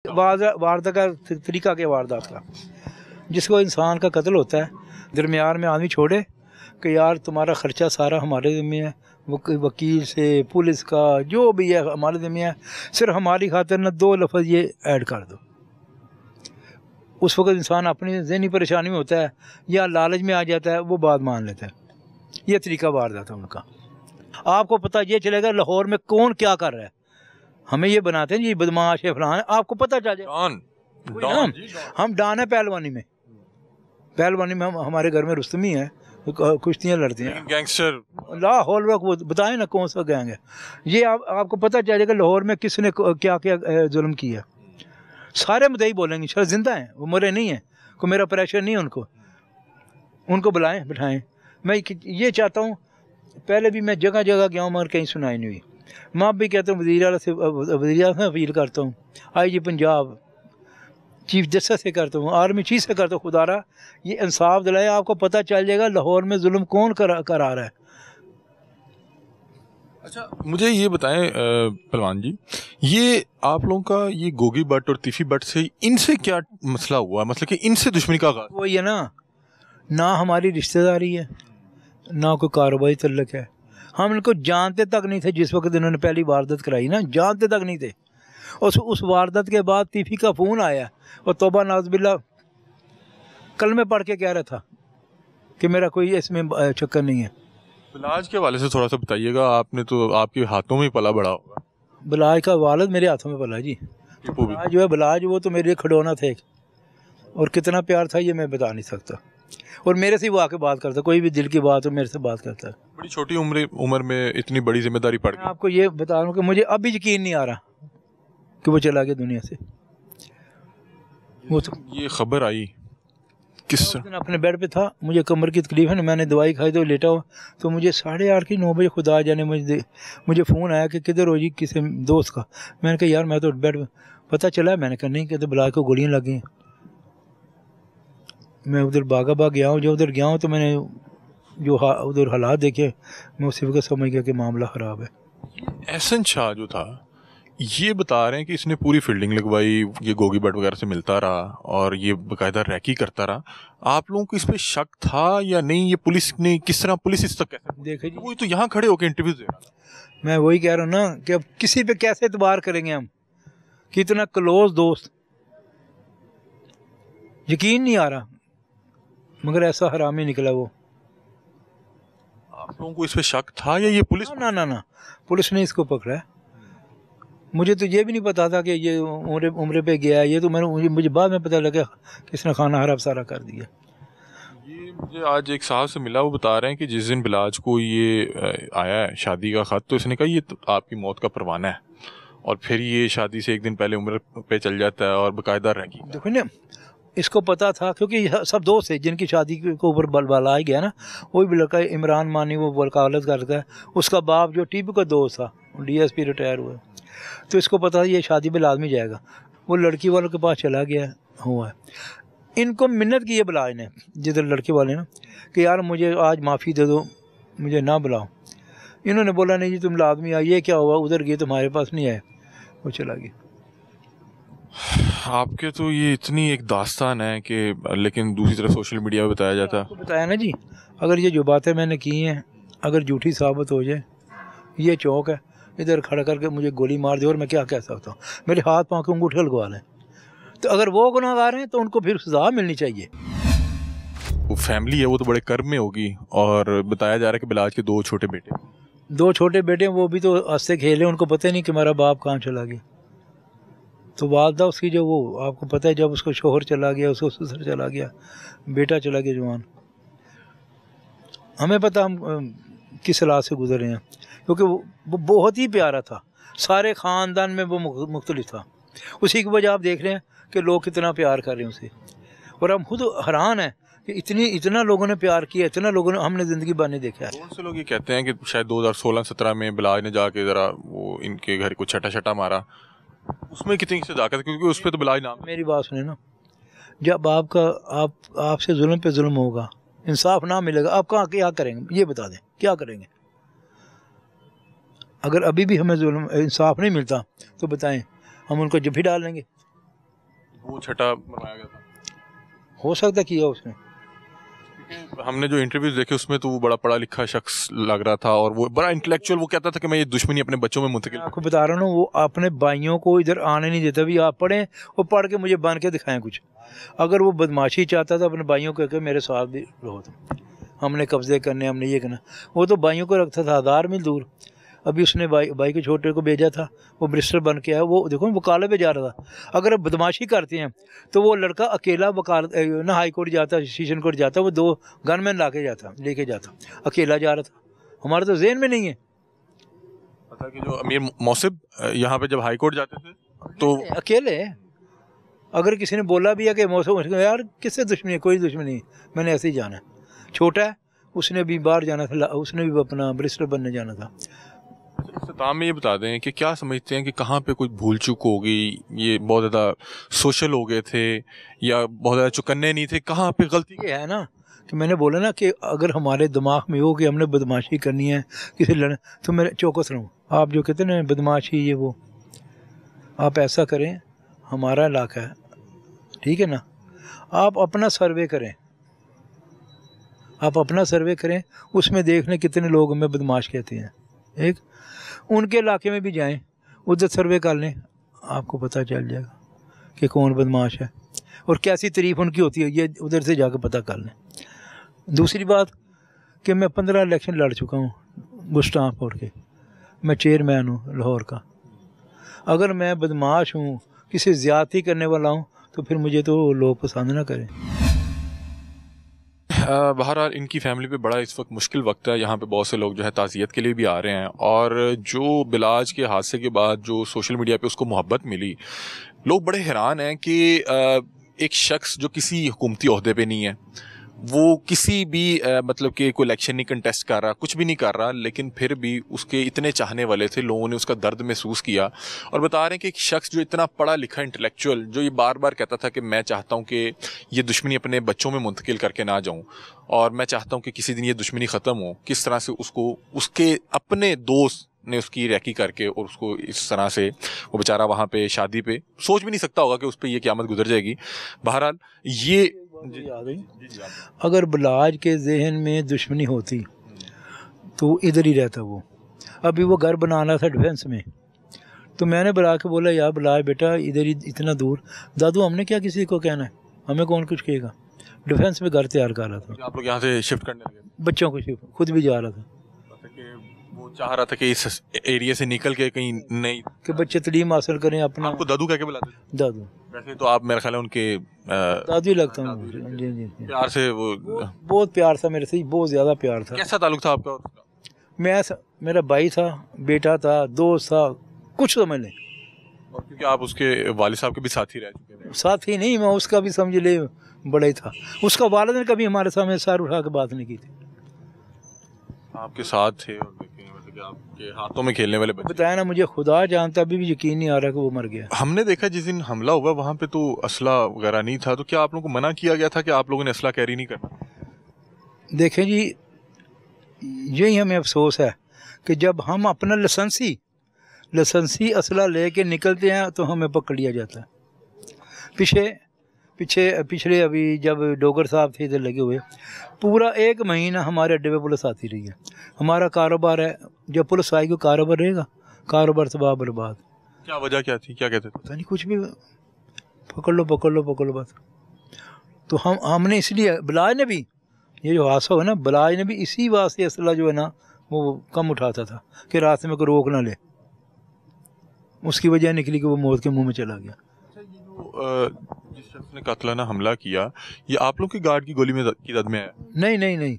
वारदात का तरीका क्या वारदात का, जिसको इंसान का कत्ल होता है दरमियान में आदमी छोड़े कि यार तुम्हारा ख़र्चा सारा हमारे ज़िम्मे है, वकील से पुलिस का जो भी है हमारे ज़िम्मे है, सिर्फ हमारी खातिर न 2 लफ्ज़ ये ऐड कर दो। उस वक्त इंसान अपनी ज़हनी परेशानी में होता है या लालच में आ जाता है, वो बात मान लेता है। ये तरीका वारदात है उनका। आपको पता ये चलेगा लाहौर में कौन क्या कर रहा है, हमें ये बनाते हैं ये बदमाश है फलान, आपको पता चल जाए। हम डान है पहलवानी में हम हमारे घर में रुस्तमी है, कुश्तियाँ लड़ते हैं गैंगस्टर लाहौर में, वो बताएं ना कौन सा गैंग है ये। आपको पता चल जाएगा लाहौर में किसने क्या क्या जुल्म किया। सारे मुद्दई बोलेंगे, शायद जिंदा हैं, वो मरे नहीं हैं, को मेरा प्रेशर नहीं है उनको बुलाएं बिठाएं। मैं ये चाहता हूँ, पहले भी मैं जगह जगह गया हूँ मगर कहीं सुनाई नहीं हुई। मैं भी कहता हूँ वज़ीर आला से अपील करता हूँ, IG पंजाब चीफ जस्टिस से करता हूँ, आर्मी चीफ से करता हूँ, खुदारा ये इंसाफ दिलाए। आपको पता चल जाएगा लाहौर में जुल्म कौन करा रहा है। अच्छा मुझे ये बताएं पहलवान जी, ये आप लोगों का ये गोगी भट्ट और तीफी भट्ट से इनसे क्या मसला हुआ, मतलब कि इनसे दुश्मनी का आगाज़? वही है ना हमारी रिश्तेदारी है ना कोई कारोबारी तल्लक है। हम इनको जानते तक नहीं थे जिस वक्त इन्होंने पहली वारदात कराई ना, जानते तक नहीं थे। उस वारदात के बाद तीफी का फ़ोन आया और तौबा नाज़बिल्ला कलमे पढ़ के कह रहा था कि मेरा कोई इसमें चक्कर नहीं है। बिलाज के हवाले से थोड़ा सा बताइएगा, आपने तो आपके हाथों में पला बड़ा होगा। बिलाज का वालिद मेरे हाथों में पला जी। बिलाज जो है बिलाज वो तो मेरे खिलौना थे, और कितना प्यार था ये मैं बता नहीं सकता। और मेरे से वो आके बात करता, कोई भी दिल की बात हो मेरे से बात करता है। बड़ी छोटी उम्र में इतनी बड़ी जिम्मेदारी पड़ गई। आपको ये बता रहा हूँ कि मुझे अभी यकीन नहीं आ रहा कि वो चला गया दुनिया से। वो तो ये खबर आई किस दिन अपने बेड पे था, मुझे कमर की तकलीफ है ना, मैंने दवाई खाई तो लेटा हुआ, तो मुझे 8:30 की 9 बजे खुदा जाने मुझे फ़ोन आया कि किधर हो जी, किसी दोस्त का। मैंने कहा यार मैं तो बेड पे, पता चला मैंने कहा नहीं, कहते बिलाज को गोलियाँ लग गई। मैं उधर बागाबाग गया हूँ, जो उधर गया हूँ तो मैंने जो उधर हालात देखे, मैं उसी वक्त समझ गया कि मामला ख़राब है। एहसन शाह जो था ये बता रहे हैं कि इसने पूरी फील्डिंग लगवाई, ये गोगी भट्ट वगैरह से मिलता रहा और ये बाकायदा रैकी करता रहा। आप लोगों को इस पर शक था या नहीं? ये पुलिस ने किस तरह, पुलिस इस तक कैसे देखे जी, वही तो यहाँ खड़े होकर इंटरव्यू दे रहा था। मैं वही कह रहा हूँ ना कि अब किसी पे कैसे एतबार करेंगे हम, कि इतना क्लोज दोस्त, यकीन नहीं आ रहा, मगर ऐसा हरामी निकला वो। आप लोगों को इस पे शक था या ये पुलिस? ना पुलिस ने इसको पकड़ा है। मुझे तो ये भी नहीं पता था कि ये उम्र पे गया है, ये तो मुझे बाद में पता लगा कि इसने खाना हराम सारा कर दिया। ये मुझे आज एक साहब से मिला, वो बता रहे हैं कि जिस दिन बिलाज को ये आया है शादी का ख़त, तो इसने कहा ये तो आपकी मौत का परवाना है, और फिर ये शादी से एक दिन पहले उम्र पे चल जाता है और बाकायदा रैकी। देखो ना, इसको पता था क्योंकि सब दोस्त थे जिनकी शादी के ऊपर बलबला आ गया ना। वही भी लड़का इमरान मानी, वो वकालत करता है, उसका बाप जो टीपू का दोस्त था DSP रिटायर हुआ, तो इसको पता था ये शादी पे लाजमी जाएगा। वो लड़की वालों के पास चला गया हुआ है। इनको मिन्नत की है बिलाज ने, जिधर लड़के वाले ना, कि यार मुझे आज माफ़ी दे दो, मुझे ना बुलाओ। इन्होंने बोला नहीं जी तुम लाजमी आइए, क्या हुआ उधर गए तुम्हारे पास नहीं आए, वो चला गया। आपके तो ये इतनी एक दास्तान है कि, लेकिन दूसरी तरफ सोशल मीडिया पे बताया जाता है। बताया ना जी, अगर ये जो बातें मैंने की हैं अगर झूठी साबित हो जाए, ये चौक है, इधर खड़ा करके मुझे गोली मार दे और मैं क्या कह सकता हूँ, मेरे हाथ पाँव के अंगूठे लगवा लें, तो अगर वो गुनाहगार हैं तो उनको फिर सज़ा मिलनी चाहिए। वो फैमिली है वो तो बड़े कर्म में होगी, और बताया जा रहा है कि बिलाज के 2 छोटे बेटे, 2 छोटे बेटे, वो भी तो हंसते खेले, उनको पता नहीं कि मेरा बाप कहाँ चला गया। तो वालदा उसकी जो, वो आपको पता है जब उसको शोहर चला गया, उसको ससुर चला गया, बेटा चला गया जवान, हमें पता हम किस हालात से गुजरे हैं, क्योंकि वो बहुत ही प्यारा था, सारे ख़ानदान में वो मुख्तलिफ था। उसी की वजह आप देख रहे हैं कि लोग कितना प्यार कर रहे हैं उसे, और हम खुद हैरान हैं कि इतना लोगों ने प्यार किया, इतना लोगों ने, हमने ज़िंदगी भर नहीं देखा है। कौन से लोग ये कहते हैं कि शायद 2016-17 में बिलाज ने जाके ज़रा वो इनके घर को छटा मारा, उसमें कितनी सदाकत है, क्योंकि उस पर तो बिलाज नाम। मेरी बात सुने ना, जब आपसे जुल्म पे जुल्म होगा, इंसाफ ना मिलेगा, आप कहाँ क्या करेंगे ये बता दें, क्या करेंगे? अगर अभी भी हमें जुल्म इंसाफ नहीं मिलता तो बताएं, हम उनको जब भी डाल लेंगे। वो छठा बनवाया गया था? हो सकता किया उसने। हमने जो इंटरव्यूज देखे उसमें तो वो बड़ा पढ़ा लिखा शख्स लग रहा था और वो बड़ा इंटेलेक्चुअल, वो कहता था कि मैं ये दुश्मनी अपने बच्चों में मुंतकिल। आपको बता रहा हूँ, वो अपने भाइयों को इधर आने नहीं देता। भी आप पढ़ें, वो पढ़ के मुझे बन के दिखाएं कुछ। अगर वो बदमाशी चाहता था अपने भाइयों को कहकर मेरे साथ भी रहो, तुम हमने कब्जे करने, हमने ये करना, वो तो भाइयों को रखता था 1000 मील दूर। अभी उसने भाई के छोटे को भेजा था, वो ब्रिस्टल बन के आया। वो देखो वकाले पे जा रहा था। अगर आप बदमाशी करते हैं तो वो लड़का अकेला वकाल ना हाई कोर्ट जाता, सेशन कोर्ट जाता, वो 2 गनमैन लेके जाता, अकेला जा रहा था। हमारे तो जेहन में नहीं है। पता कि जो अमीर मौसिब यहाँ पे जब हाई कोर्ट जाते थे तो अकेले, अगर किसी ने बोला भी है कि मौसम, यार किससे दुश्मनी है, कोई दुश्मनी नहीं, मैंने ऐसे ही जाना है। छोटा है, उसने भी बाहर जाना था, उसने भी अपना ब्रिस्टल बनने जाना था। इख्तिताम में ये बता दें कि क्या समझते हैं कि कहाँ पे कोई भूल चूक हो गई, ये बहुत ज़्यादा सोशल हो गए थे या बहुत ज़्यादा चुकन्ने नहीं थे, कहाँ पे गलती? ये है ना कि मैंने बोला ना कि अगर हमारे दिमाग में हो कि हमने बदमाशी करनी है, किसी लड़ने, तो मैं चौकस रहूँ। आप जो कहते हैं ना बदमाशी ये वो, आप ऐसा करें, हमारा इलाका है, ठीक है ना, आप अपना सर्वे करें, आप अपना सर्वे करें, उसमें देख लें कितने लोग हमें बदमाश कहते हैं। एक उनके इलाके में भी जाएं, उधर सर्वे कर लें, आपको पता चल जाएगा कि कौन बदमाश है और कैसी तारीफ उनकी होती है, ये उधर से जाकर पता कर लें। दूसरी बात कि मैं 15 इलेक्शन लड़ चुका हूँ गुस्ताखपुर के, मैं चेयरमैन हूँ लाहौर का। अगर मैं बदमाश हूँ, किसी ज़्यादती करने वाला हूँ, तो फिर मुझे तो लोग पसंद ना करें। बहरहाल इनकी फैमिली पे बड़ा इस वक्त मुश्किल वक्त है। यहाँ पे बहुत से लोग जो है ताज़ियत के लिए भी आ रहे हैं और जो बिलाज के हादसे के बाद जो सोशल मीडिया पे उसको मोहब्बत मिली, लोग बड़े हैरान हैं कि एक शख्स जो किसी हुकूमती ओहदे पे नहीं है, वो किसी भी मतलब कि कोई इलेक्शन नहीं कंटेस्ट कर रहा, कुछ भी नहीं कर रहा, लेकिन फिर भी उसके इतने चाहने वाले थे, लोगों ने उसका दर्द महसूस किया और बता रहे हैं कि एक शख्स जो इतना पढ़ा लिखा इंटेलेक्चुअल, जो ये बार बार कहता था कि मैं चाहता हूँ कि ये दुश्मनी अपने बच्चों में मुंतकिल करके ना जाऊँ और मैं चाहता हूँ कि किसी दिन ये दुश्मनी ख़त्म हो, किस तरह से उसको उसके अपने दोस्त ने उसकी रैकी करके और उसको इस तरह से वो बेचारा वहाँ पे शादी पे सोच भी नहीं सकता होगा कि उस पर ये क़यामत गुजर जाएगी। बहरहाल ये अगर बिलाज के जहन में दुश्मनी होती तो इधर ही रहता वो। अभी वो घर बनाना था डिफेंस में, तो मैंने बुला के बोला, यार बिलाज बेटा इधर ही इतना दूर, दादू हमने क्या किसी को कहना है, हमें कौन कुछ कहेगा। डिफेंस में घर तैयार कर रहा था। आप लोग यहाँ से शिफ्ट करने लगे? बच्चों को शिफ्ट, खुद भी जा रहा था। वो चाह रहा था कि इस एरिया से निकल के कहीं नहीं, कि बच्चे तलीम हासिल करें अपना। आपको दादू कह के बुलाते थे? दादू। वैसे तो आप मेरे ख्याल है उनके दादू ही लगता हूँ। जी जी, प्यार से वो बहुत प्यार था मेरे से, बहुत ज़्यादा प्यार था। कैसा ताल्लुक था आपका? मैं मेरा भाई था, बेटा था, दोस्त था, कुछ समझ लें। और क्योंकि आप उसके वालिद साहब के भी साथी रह चुके थे। साथी नहीं, मैं उसका भी समझ ले बड़ा ही था। उसका वालिद ने कभी हमारे सामने सर उठा के बात नहीं की थी। आपके साथ थे और मतलब कि आपके हाथों में खेलने वाले बच्चे। बताया ना, मुझे खुदा जानता, अभी भी यकीन नहीं आ रहा कि वो मर गया। हमने देखा जिस दिन हमला हुआ वहाँ पे तो असला वगैरह नहीं था, तो क्या आप लोगों को मना किया गया था कि आप लोगों ने असला कैरी नहीं करना? देखें जी, यही हमें अफसोस है कि जब हम अपना लाइसेंसी असला लेके निकलते हैं तो हमें पकड़ लिया जाता है। पिछले अभी जब डोगर साहब थे इधर लगे हुए, पूरा 1 महीना हमारे अड्डे पे पुलिस आती रही है। हमारा कारोबार है, जब पुलिस आएगी कारोबार रहेगा, कारोबार तबाह बर्बाद। क्या वजह क्या थी, क्या कहते थे? पता नहीं, कुछ भी, पकड़ लो बस। तो हमने इसलिए, बिलाज ने भी, ये जो हादसा हुआ ना, बिलाज ने भी इसी वास्ते असला जो है ना वो कम उठाता था कि रास्ते में कोई रोक ना ले। उसकी वजह निकली कि वो मौत के मुंह में चला गया। जिस शख्स ने कातलाना हमला किया, ये आप लोग की गार्ड की गोली में की जद में है? नहीं,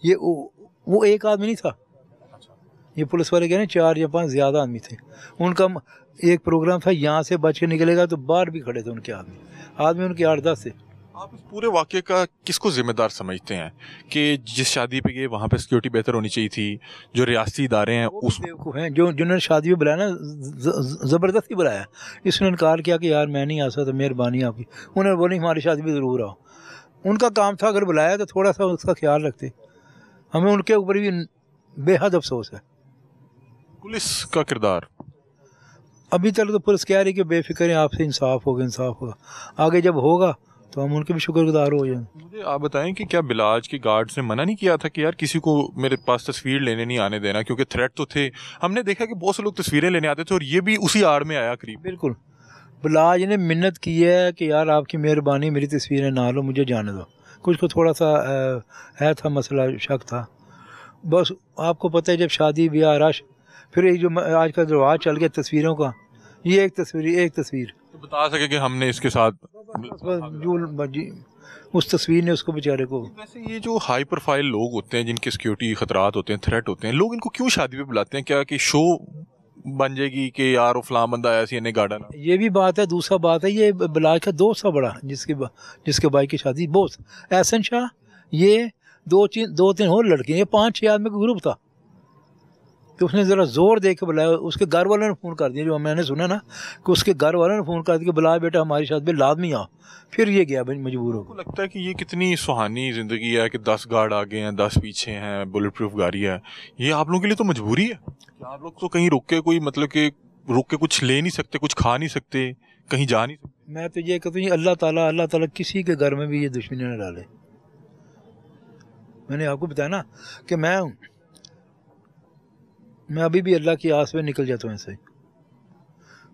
ये वो एक आदमी नहीं था। ये पुलिस वाले कह रहे 4 या 5 ज़्यादा आदमी थे। उनका एक प्रोग्राम था, यहाँ से बच के निकलेगा, तो बाहर भी खड़े थे उनके आदमी उनके 8-10 थे। आप इस पूरे वाक़े का किसको जिम्मेदार समझते हैं कि जिस शादी पे गए वहाँ पे सिक्योरिटी बेहतर होनी चाहिए थी, जो रियासती इदारे हैं उस बेवकूफ़ हैं जिन्होंने शादी में बुलाया ना, ज़बरदस्ती बुलाया। इसने इनकार किया कि यार मैं नहीं आ सकता, मेहरबानी आपकी। उन्होंने बोली हमारी शादी में ज़रूर आओ। उनका काम था, अगर बुलाया तो थोड़ा सा उसका ख्याल रखते। हमें उनके ऊपर भी बेहद अफसोस है। पुलिस का किरदार अभी तक तो पुलिस कह रही कि बेफिक्र हैं, आपसे इंसाफ होगा, इंसाफ होगा। आगे जब होगा तो हम उनके भी शुक्रगुजार हो जाएंगे। मुझे आप बताएं कि क्या बिलाज के गार्ड्स ने मना नहीं किया था कि यार किसी को मेरे पास तस्वीर लेने नहीं आने देना, क्योंकि थ्रेट तो थे। हमने देखा कि बहुत से लोग तस्वीरें लेने आते थे और ये भी उसी आड़ में आया करीब। बिल्कुल, बिलाज ने मिन्नत की है कि यार आपकी मेहरबानी, मेरी तस्वीरें ना लो, मुझे जाने दो। कुछ को थोड़ा सा है था मसला, शक था। बस आपको पता है जब शादी ब्याह रश, फिर ये जो आज का रिवाज चल गया तस्वीरों का, ये एक तस्वीर तो बता सके कि हमने इसके साथ उस तस्वीर ने उसको बेचारे को। वैसे ये जो हाई प्रोफाइल लोग होते हैं जिनके सिक्योरिटी खतरात होते हैं, थ्रेट होते हैं, लोग इनको क्यों शादी पे बुलाते हैं? क्या कि शो बन जाएगी कि यार वो फलां बंदा आया सी इन्हें गार्डन? ये भी बात है। दूसरा बात है, ये बिलाज का दोस्त था बड़ा, जिसके भाई की शादी, दोस्त एहसन शाह, ये दो तीन और लड़के, ये 5-6 आदमी का ग्रुप था। तो उसने ज़रा ज़ोर दे के बुलाया, उसके घर वालों ने फ़ोन कर दिया, जो मैंने सुना ना कि उसके घर वालों ने फ़ोन कर दिया कि बुलाया बेटा हमारी शादी पे लाजमी आ। फिर ये गया भाई मजबूर हो। आपको लगता है कि ये कितनी सुहानी ज़िंदगी है कि 10 गार्ड आगे हैं, 10 पीछे हैं, बुलेट प्रूफ गाड़ी है? ये आप लोगों के लिए तो मजबूरी है। आप लोग तो कहीं रुक के कोई मतलब कि रुक के कुछ ले नहीं सकते, कुछ खा नहीं सकते, कहीं जा नहीं सकते। मैं तो ये कहता हूँ अल्लाह ताला किसी के घर में भी ये दुश्मनी न डाले। मैंने आपको बताया ना कि मैं अभी भी अल्लाह की आस में निकल जाता हूँ ऐसे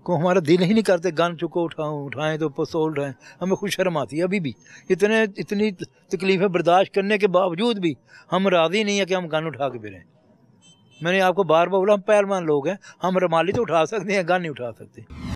को। हमारा दिल ही नहीं करते गन चुको उठाएं तो पिस्तौल उठाएं, हमें खुद शर्म आती है अभी भी। इतनी तकलीफ़ें बर्दाश्त करने के बावजूद भी हम राज़ी नहीं है कि हम गन उठा के फिरें। मैंने आपको बार बार बोला हम पहलवान लोग हैं, हम रुमाली तो उठा सकते हैं, गन नहीं उठा सकते।